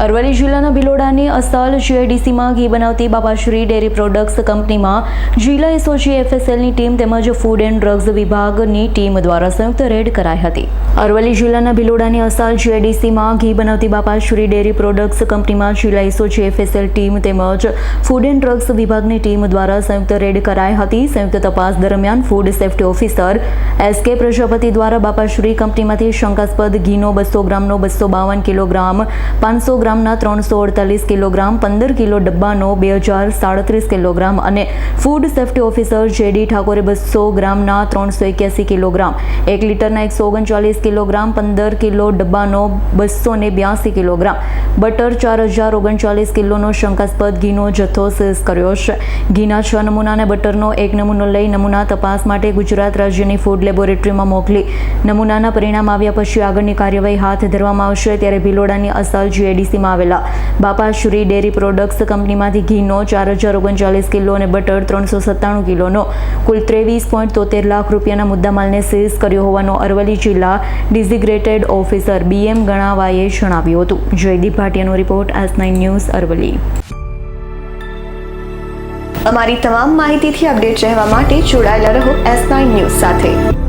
અરવલ્લી જિલ્લાના ભિલોડાની અસાલ જીઆઈડીસીમાં ઘી બનાવતી બાપાશ્રી ડેરી પ્રોડક્ટ્સ કંપનીમાં જિલ્લા એસઓજી એફએસએલની ટીમ તેમજ ફૂડ એન્ડ ડ્રગ્સ વિભાગની ટીમ દ્વારા સંયુક્ત રેડ કરાઈ હતી. અરવલ્લી જિલ્લાના ભિલોડાની અસાલ જીઆઈડીસીમાં ઘી બનાવતી બાપાશ્રી ડેરી પ્રોડક્ટ્સ કંપનીમાં જિલ્લા એસઓજી એફએસએલ ટીમ તેમજ ફૂડ એન્ડ ડ્રગ્સ વિભાગની ટીમ દ્વારા સંયુક્ત રેડ કરાઈ હતી. સંયુક્ત તપાસ દરમિયાન food safety officer SK Prajapati દ્વારા બાપાશ્રી કંપનીમાંથી શંકાસ્પદ ઘીનો 200 ગ્રામનો 252 કિલોગ્રામ 500 ગ્રામના 348 કિલોગ્રામ 15 કિલો ડબ્બાનો 2037 કિલોગ્રામ અને ફૂડ સેફ્ટી ઓફિસર જેડી ઠાકોરે 200 ગ્રામના 381 કિલોગ્રામ 1 લીટરના 139 કિલોગ્રામ 15 કિલો ડબ્બાનો 282 કિલોગ્રામ બટર 4039 કિલોનો શંકાસ્પદ ઘીનો જથ્થો સીઝ કર્યો છે. ઘીના 6 નમૂના અને બટરનો 1 નમૂનો લઈ નમૂના તપાસ માટે ગુજરાત રાજ્યની ફૂડ લેબોરેટરીમાં મોકલી નમૂનાના પરિણામ આવ્યા પછી આગળની કાર્યવાહી હાથ ધરવામાં આવશે. ત્યારે ભિલોડાની અસાલ જીઆઈડીસીમાં આવેલા બાપાશ્રી ડેરી પ્રોડક્ટ્સ કંપનીમાંથી ઘીનો 4039 કિલો અને બટર 397 કિલોનો કુલ 23.73 લાખ રૂપિયાના મુદ્દામાલને સીઝ કર્યો હોવાનું અરવલ્લી જિલ્લા ડિઝિગ્નેટેડ ઓફિસર બીએમ ગણાવાએ જણાવ્યું હતું. જયદીપ ભાટિયાનો રિપોર્ટ S9 ન્યૂઝ અરવલ્લી. અમારી તમામ માહિતીથી અપડેટ રહેવા માટે જોડાયેલા રહો S9 ન્યૂઝ સાથે.